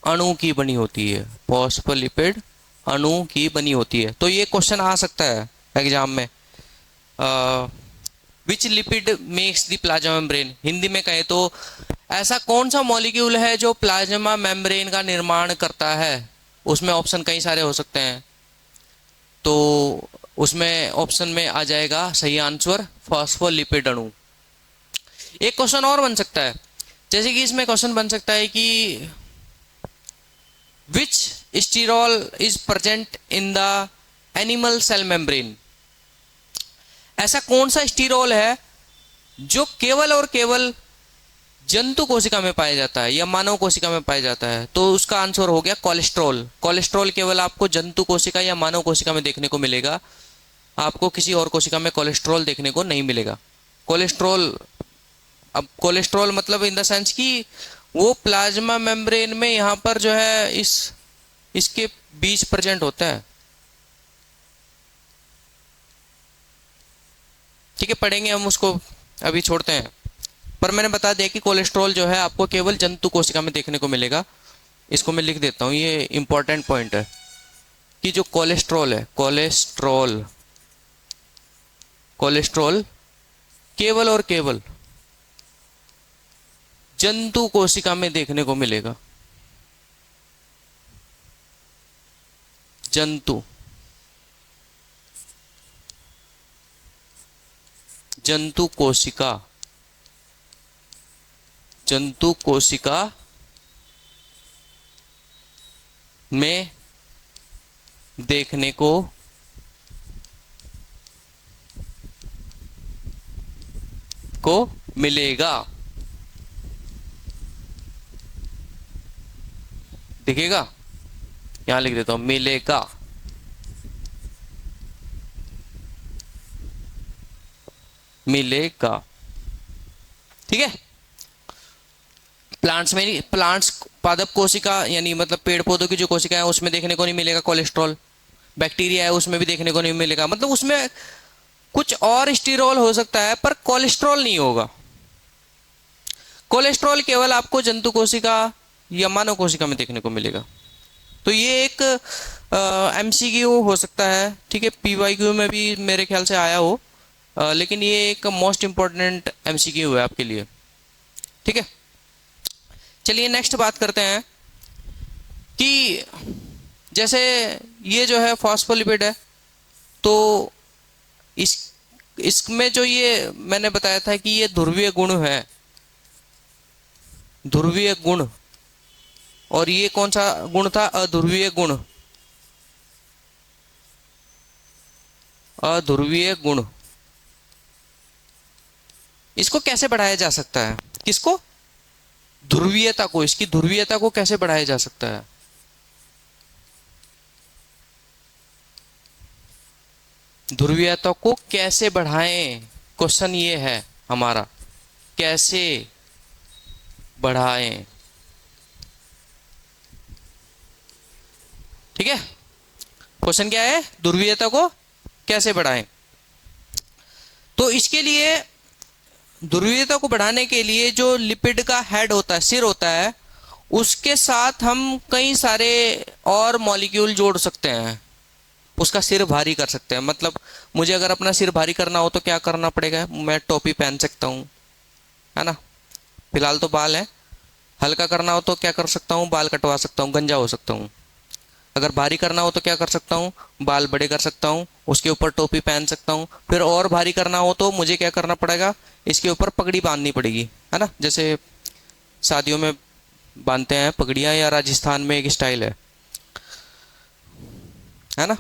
S1: अणु की बनी होती है, फॉस्फोलिपिड अणु की बनी होती है। तो ये क्वेश्चन आ सकता है एग्जाम में, which lipid makes the plasma membrane, Hindi में कहे तो ऐसा कौन सा मॉलिक्यूल है जो प्लाज्मा मेम्ब्रेन का निर्माण करता है। उसमें ऑप्शन कई सारे हो सकते हैं, तो उसमें ऑप्शन में आ जाएगा सही आंसर फॉस्फोलिपिड अणु। एक क्वेश्चन और बन सकता है, जैसे कि इसमें क्वेश्चन बन सकता है कि which sterol is present in the animal cell membrane, ऐसा कौन सा स्टीरॉल है जो केवल और केवल जंतु कोशिका में पाया जाता है या मानव कोशिका में पाया जाता है। तो उसका आंसर हो गया कोलेस्ट्रॉल। कोलेस्ट्रॉल केवल आपको जंतु कोशिका या मानव कोशिका में देखने को मिलेगा, आपको किसी और कोशिका में कोलेस्ट्रॉल देखने को नहीं मिलेगा। कोलेस्ट्रॉल, अब कोलेस्ट्रॉल मतलब इन द सेंस कि वो प्लाज्मा मेम्ब्रेन में यहाँ पर जो है इसके बीच प्रेजेंट होता है, ठीक है, पढ़ेंगे हम उसको, अभी छोड़ते हैं। पर मैंने बता दिया कि कोलेस्ट्रॉल जो है आपको केवल जंतु कोशिका में देखने को मिलेगा। इसको मैं लिख देता हूं, ये इंपॉर्टेंट पॉइंट है कि जो कोलेस्ट्रॉल है, कोलेस्ट्रॉल केवल और केवल जंतु कोशिका में देखने को मिलेगा। जंतु कोशिका जंतु कोशिका में देखने को मिलेगा, दिखेगा, यहां लिख देता हूं मिलेगा। मिलेगा, ठीक है। प्लांट्स में, प्लांट्स पादप कोशिका यानी मतलब पेड़ पौधों की जो कोशिका है उसमें देखने को नहीं मिलेगा कोलेस्ट्रॉल। बैक्टीरिया है उसमें भी देखने को नहीं मिलेगा, मतलब उसमें कुछ और स्टीरोल हो सकता है पर कोलेस्ट्रॉल नहीं होगा। कोलेस्ट्रॉल केवल आपको जंतु कोशिका या मानव कोशिका में देखने को मिलेगा। तो ये एक एमसीक्यू हो सकता है, ठीक है, पीवाईक्यू में भी मेरे ख्याल से आया हो, लेकिन ये एक मोस्ट इंपॉर्टेंट एमसीक्यू है आपके लिए, ठीक है। चलिए नेक्स्ट बात करते हैं कि जैसे ये जो है फॉस्फोलिपिड है, तो इसमें जो ये मैंने बताया था कि ये ध्रुवीय गुण है, ध्रुवीय गुण, और ये कौन सा गुण था, अध्रुवीय गुण, अध्रुवीय गुण। इसको कैसे बढ़ाया जा सकता है, किसको, ध्रुवीयता को, इसकी ध्रुवीयता को कैसे बढ़ाया जा सकता है। ध्रुवीयता को कैसे बढ़ाएं, क्वेश्चन ये है हमारा, कैसे बढ़ाएं, ठीक है। क्वेश्चन क्या है, ध्रुवीयता को कैसे बढ़ाएं। तो इसके लिए, ध्रुवीयता को बढ़ाने के लिए जो लिपिड का हेड होता है, सिर होता है, उसके साथ हम कई सारे और मॉलिक्यूल जोड़ सकते हैं, उसका सिर भारी कर सकते हैं। मतलब मुझे अगर अपना सिर भारी करना हो तो क्या करना पड़ेगा, मैं टोपी पहन सकता हूँ, है ना, फिलहाल तो बाल है। हल्का करना हो तो क्या कर सकता हूँ, बाल कटवा सकता हूँ, गंजा हो सकता हूँ। अगर भारी करना हो तो क्या कर सकता हूँ, बाल बड़े कर सकता हूँ, उसके ऊपर टोपी पहन सकता हूँ। फिर और भारी करना हो तो मुझे क्या करना पड़ेगा, इसके ऊपर पगड़ी बांधनी पड़ेगी, है ना, जैसे शादियों में बांधते हैं पगड़ियाँ, या राजस्थान में एक स्टाइल है ना।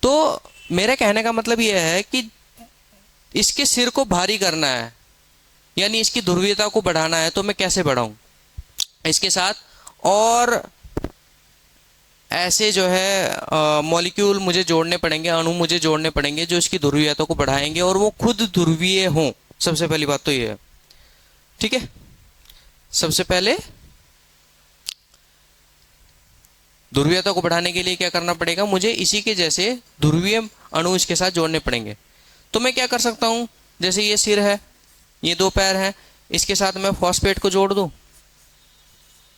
S1: तो मेरे कहने का मतलब यह है कि इसके सिर को भारी करना है, यानी इसकी ध्रुवीयता को बढ़ाना है, तो मैं कैसे बढ़ाऊं, इसके साथ और ऐसे जो है मॉलिक्यूल मुझे जोड़ने पड़ेंगे, अणु मुझे जोड़ने पड़ेंगे जो इसकी ध्रुवीयता को बढ़ाएंगे और वो खुद ध्रुवीय हों। सबसे पहली बात तो ये है, ठीक है। सबसे पहले ध्रुवीयता को बढ़ाने के लिए क्या करना पड़ेगा, मुझे इसी के जैसे ध्रुवीय अणु इसके साथ जोड़ने पड़ेंगे। तो मैं क्या कर सकता हूं, जैसे ये सिर है, ये दो पैर हैं, इसके साथ मैं फॉस्फेट को जोड़ दूं,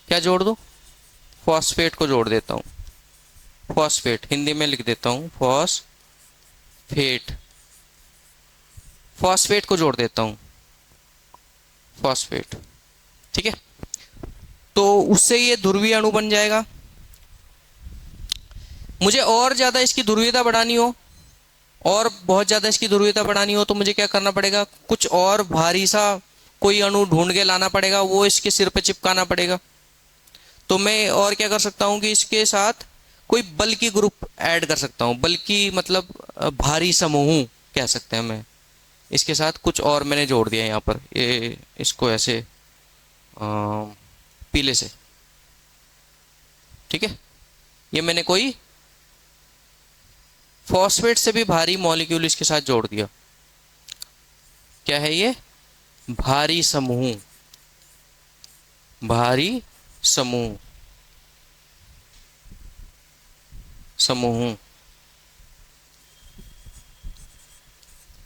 S1: क्या जोड़ दूं, फॉस्फेट को जोड़ देता हूं। फॉस्फेट हिंदी में लिख देता हूं, फॉस्फेट, फॉस्फेट को जोड़ देता हूं, फॉस्फेट, ठीक है। तो उससे ये ध्रुवीय अणु बन जाएगा। मुझे और ज्यादा इसकी ध्रुवीयता बढ़ानी हो, और बहुत ज्यादा इसकी ध्रुवीयता बढ़ानी हो, तो मुझे क्या करना पड़ेगा, कुछ और भारी सा कोई अणु ढूंढ के लाना पड़ेगा, वो इसके सिर पे चिपकाना पड़ेगा। तो मैं और क्या कर सकता हूं कि इसके साथ कोई बल्कि ग्रुप ऐड कर सकता हूं, बल्कि मतलब भारी समूह कह सकते हैं। मैं इसके साथ कुछ और मैंने जोड़ दिया यहाँ पर, ये इसको ऐसे पीले से, ठीक है। ये मैंने कोई फॉस्फेट से भी भारी मॉलिक्यूल इसके साथ जोड़ दिया। क्या है ये, भारी समूह, भारी समूह, समूह,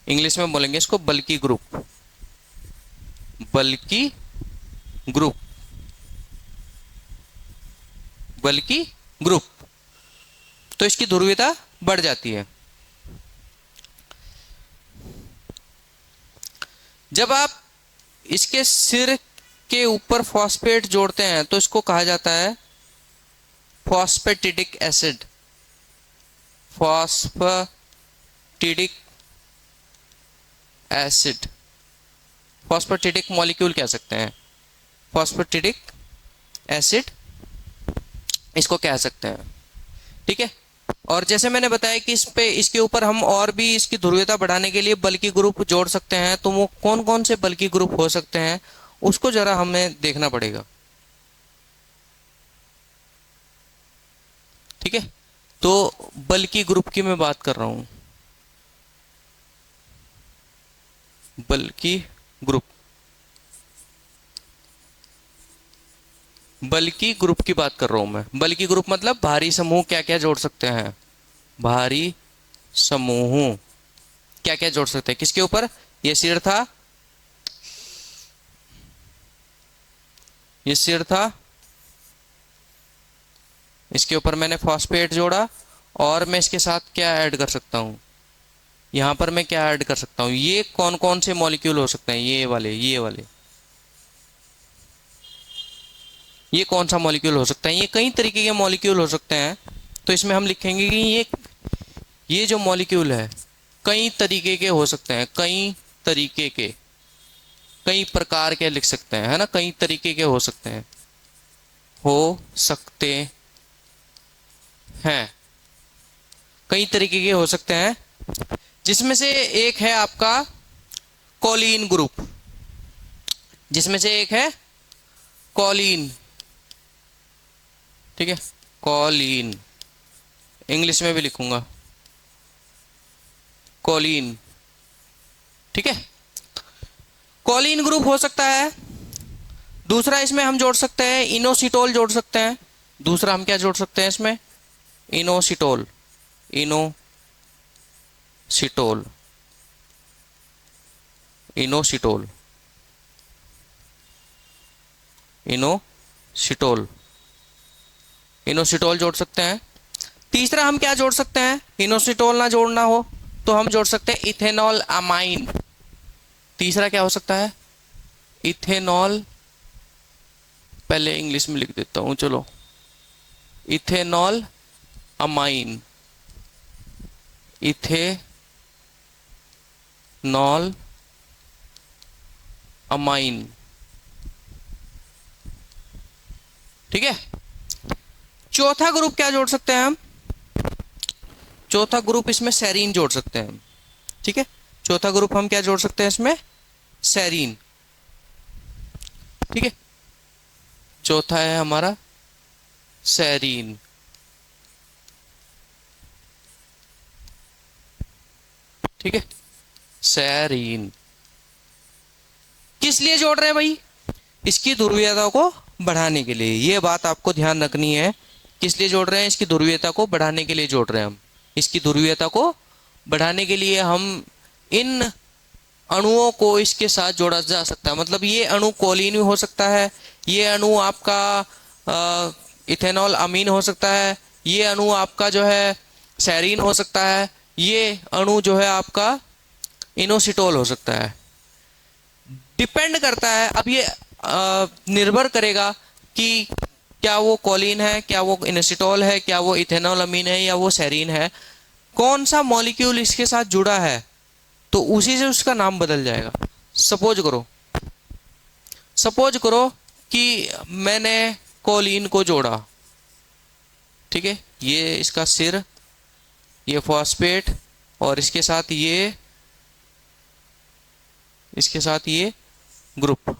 S1: इंग्लिश में बोलेंगे इसको बल्कि ग्रुप, बल्कि ग्रुप, बल्कि ग्रुप। तो इसकी ध्रुवीयता बढ़ जाती है। जब आप इसके सिर के ऊपर फॉस्फेट जोड़ते हैं तो इसको कहा जाता है phosphatidic acid, phosphatidic acid, phosphatidic molecule कह सकते हैं, फॉस्फेटिडिक एसिड इसको कह सकते हैं। ठीक है, और जैसे मैंने बताया कि इस पे इसके ऊपर हम और भी इसकी ध्रुवीयता बढ़ाने के लिए बल्कि ग्रुप जोड़ सकते हैं, तो वो कौन कौन से बल्कि ग्रुप हो सकते हैं उसको जरा हमें देखना पड़ेगा। ठीक है, तो बल्कि ग्रुप की मैं बात कर रहा हूं, बल्कि ग्रुप, बल्कि ग्रुप की बात कर रहा हूं मैं। बल्कि ग्रुप मतलब भारी समूह क्या क्या जोड़ सकते हैं, भारी समूह क्या क्या जोड़ सकते हैं किसके ऊपर, ये सिर था, ये सिर था, इसके ऊपर मैंने फॉस्फेट जोड़ा, और मैं इसके साथ क्या ऐड कर सकता हूं, यहां पर मैं क्या ऐड कर सकता हूं, ये कौन कौन से मॉलिक्यूल हो सकते हैं, ये वाले, ये वाले, ये कौन सा मॉलिक्यूल हो सकता है, ये कई तरीके के मॉलिक्यूल हो सकते हैं। तो इसमें हम लिखेंगे कि ये जो मॉलिक्यूल है कई तरीके के हो सकते हैं, कई तरीके के, कई प्रकार के लिख सकते हैं, है ना, कई तरीके के हो सकते हैं, हो सकते हैं, कई तरीके के हो सकते हैं, जिसमें से एक है आपका कोलिन ग्रुप, जिसमें से एक है कोलिन। ठीक है, कोलिन, इंग्लिश में भी लिखूंगा कोलिन। ठीक है, कोलिन ग्रुप हो सकता है। दूसरा इसमें हम जोड़ सकते हैं इनोसिटोल जोड़ सकते हैं। दूसरा हम क्या जोड़ सकते हैं इसमें, inositol, inositol, inositol, inositol, inositol जोड़ सकते हैं। तीसरा हम क्या जोड़ सकते हैं, इनोसिटोल ना जोड़ना हो तो हम जोड़ सकते हैं इथेनॉल अमाइन। तीसरा क्या हो सकता है, इथेनॉल, पहले इंग्लिश में लिख देता हूं चलो, इथेनॉल अमाइन, इथेनॉल अमाइन। ठीक है, चौथा ग्रुप क्या जोड़ सकते हैं हम, चौथा ग्रुप इसमें सेरीन जोड़ सकते हैं। ठीक है, चौथा ग्रुप हम क्या जोड़ सकते हैं इसमें, सेरीन। ठीक है, चौथा है हमारा सेरीन। ठीक है, सेरीन किस लिए जोड़ रहे हैं भाई, इसकी ध्रुवीयता को बढ़ाने के लिए, ये बात आपको ध्यान रखनी है। किस लिए जोड़ रहे हैं, इसकी ध्रुवीयता को बढ़ाने के लिए जोड़ रहे हैं हम, इसकी ध्रुवीयता को बढ़ाने के लिए हम इन अणुओं को इसके साथ जोड़ा जा सकता है। मतलब ये अणु कोलिन हो सकता है, ये अणु आपका इथेनॉल अमीन हो सकता है, ये अणु आपका जो है सेरीन हो सकता है, ये अणु जो है आपका इनोसिटोल हो सकता है। डिपेंड करता है, अब ये निर्भर करेगा कि क्या वो कोलिन है, क्या वो इनोसिटोल है, क्या वो इथेनॉल अमीन है, या वो सेरीन है, कौन सा मॉलिक्यूल इसके साथ जुड़ा है, तो उसी से उसका नाम बदल जाएगा। सपोज करो कि मैंने कोलिन को जोड़ा। ठीक है, ये इसका सिर, ये फॉस्फेट, और इसके साथ ये ग्रुप,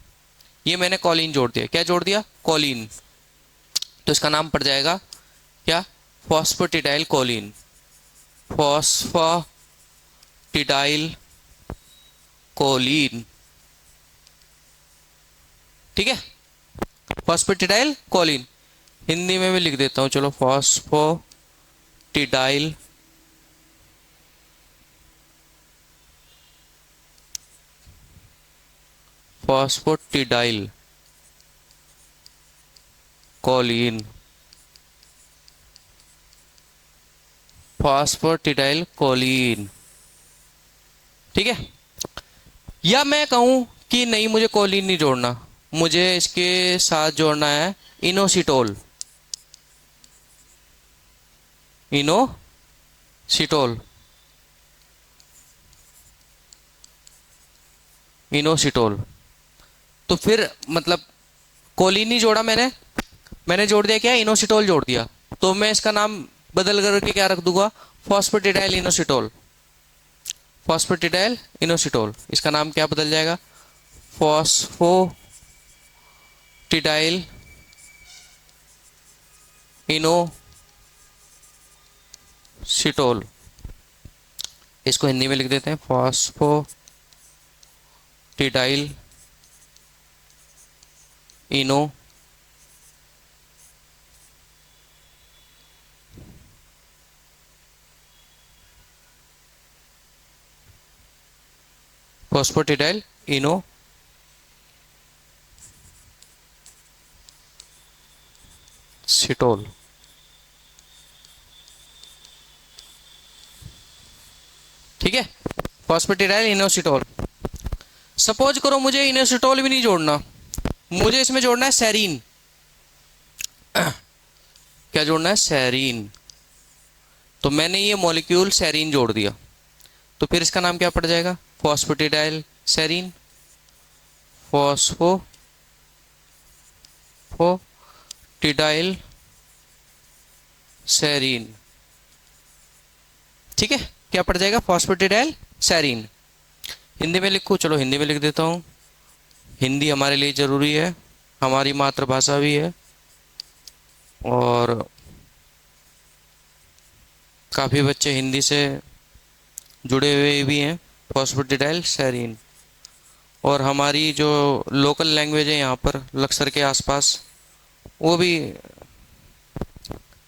S1: ये मैंने कोलिन जोड़ दिया। क्या जोड़ दिया, कोलिन, तो इसका नाम पड़ जाएगा क्या, फॉस्फेटिडाइल कोलिन, फॉस्फेटिडाइल कोलिन। ठीक है, फॉस्फेटिडाइल कोलिन, हिंदी में भी लिख देता हूं चलो, phosphatidyl phosphatidyl choline, phosphatidyl choline. ठीक है, या मैं कहूं कि नहीं, मुझे कोलिन नहीं जोड़ना, मुझे इसके साथ जोड़ना है इनोसिटोल, इनोसिटोल, इनोसिटोल। तो फिर मतलब कोलिन ही जोड़ा मैंने जोड़ दिया क्या, इनोसिटोल जोड़ दिया, तो मैं इसका नाम बदल करके क्या रख दूंगा, फॉस्फेटिडाइल इनोसिटोल। फॉस्फेटिडाइल इनोसिटोल, इसका नाम क्या बदल जाएगा, फॉस्फोटिडाइल इनोसिटोल। इसको हिंदी में लिख देते हैं, फॉस्फोटिडाइल फॉस्फेटिडाइल इनोसिटोल। ठीक है, फॉस्फेटिडाइल इनोसिटोल। सपोज करो मुझे इनोसिटोल भी नहीं जोड़ना, मुझे इसमें जोड़ना है सेरीन। क्या जोड़ना है, सेरीन। तो मैंने ये मॉलिक्यूल सेरीन जोड़ दिया, तो फिर इसका नाम क्या पड़ जाएगा, फॉस्फेटिडाइल सेरीन, फॉस्फोटिडाइल सेरीन। ठीक है, क्या पड़ जाएगा, फॉस्फेटिडाइल सेरीन। हिंदी में लिखूं, चलो हिंदी में लिख देता हूं, हिंदी हमारे लिए जरूरी है, हमारी मातृभाषा भी है और काफ़ी बच्चे हिंदी से जुड़े हुए भी हैं। फॉस्फेटिडाइल सेरीन, और हमारी जो लोकल लैंग्वेज है यहाँ पर लक्सर के आसपास, वो भी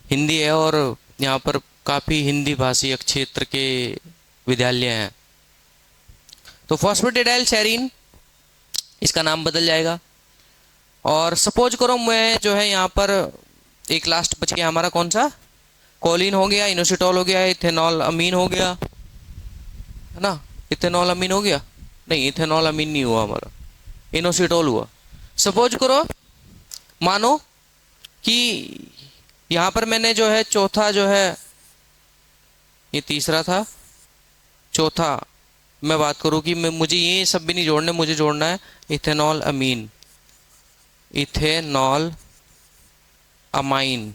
S1: हिंदी है, और यहाँ पर काफ़ी हिंदी भाषी क्षेत्र के विद्यालय हैं। तो फॉस्फेटिडाइल सेरीन, इसका नाम बदल जाएगा। और सपोज करो मैं जो है यहाँ पर एक लास्ट बच गया हमारा, कौन सा, कोलिन हो गया, इनोसिटोल हो गया, इथेनॉल अमीन हो गया, है ना, इथेनॉल अमीन हो गया, नहीं इथेनॉल अमीन नहीं हुआ हमारा, इनोसिटोल हुआ। सपोज करो, मानो कि यहाँ पर मैंने जो है चौथा जो है, ये तीसरा था, चौथा मैं बात करूँ कि मुझे ये सब भी नहीं जोड़ने, मुझे जोड़ना है इथेनॉल अमीन, इथेनॉल अमाइन।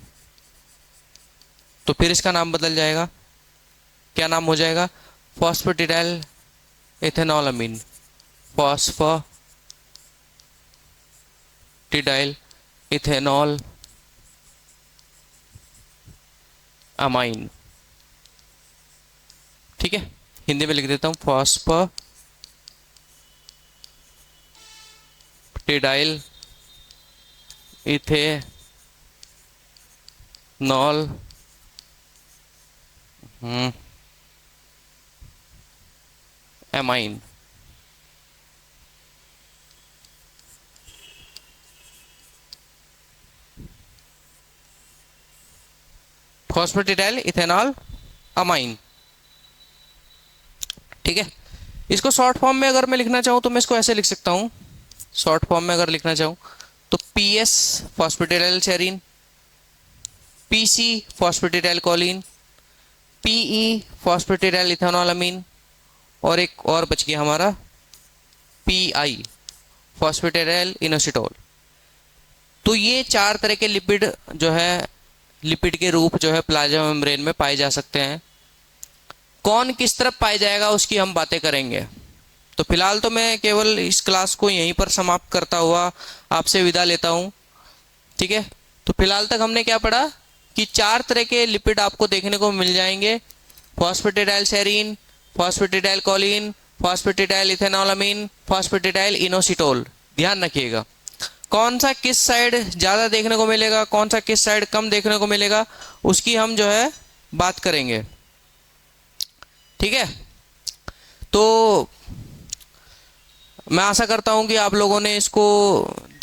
S1: तो फिर इसका नाम बदल जाएगा, क्या नाम हो जाएगा, phosphatidyl ethanolamine, phosphatidyl ethanol amine. ठीक है, हिंदी में लिख देता हूं, phosphatidyl ethanol amine. Phosphatidyl ethanol amine. ठीक है, इसको शॉर्ट फॉर्म में अगर मैं लिखना चाहूं तो मैं इसको ऐसे लिख सकता हूं, शॉर्ट फॉर्म में अगर लिखना चाहूं तो PS phosphatidyl serine, PC phosphatidyl choline, PE phosphatidyl ethanolamine, और एक और बच गया हमारा PI फॉस्फेटिडाइल इनोसिटोल। तो ये 4 तरह के लिपिड जो है, लिपिड के रूप जो है प्लाज्मा मेम्ब्रेन में पाए जा सकते हैं। कौन किस तरफ पाया जाएगा उसकी हम बातें करेंगे। तो फिलहाल तो मैं केवल इस क्लास को यहीं पर समाप्त करता हुआ आपसे विदा लेता हूं। ठीक है, तो फिलहाल तक हमने क्या पढ़ा कि 4 तरह के लिपिड आपको देखने को मिल जाएंगे, phosphatidyl serine, phosphatidyl choline, phosphatidyl ethanolamine, phosphatidyl inositol. ध्यान रखिएगा कौन सा किस साइड ज़्यादा देखने को मिलेगा, कौन सा किस साइड कम देखने को मिलेगा, उसकी हम जो है बात करेंगे। ठीक है, तो मैं आशा करता हूं कि आप लोगों ने इसको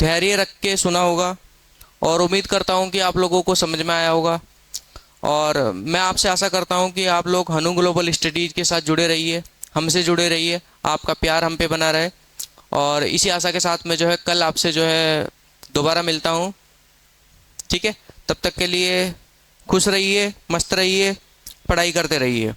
S1: धैर्य रख के सुना होगा, और उम्मीद करता हूं कि आप लोगों को समझ में आया होगा। और मैं आपसे आशा करता हूं कि आप लोग हनु ग्लोबल स्टडीज के साथ जुड़े रहिए, हमसे जुड़े रहिए, आपका प्यार हम पे बना रहे। और इसी आशा के साथ मैं जो है कल आपसे जो है दोबारा मिलता हूं। ठीक है, तब तक के लिए खुश रहिए, मस्त रहिए, पढ़ाई करते रहिए।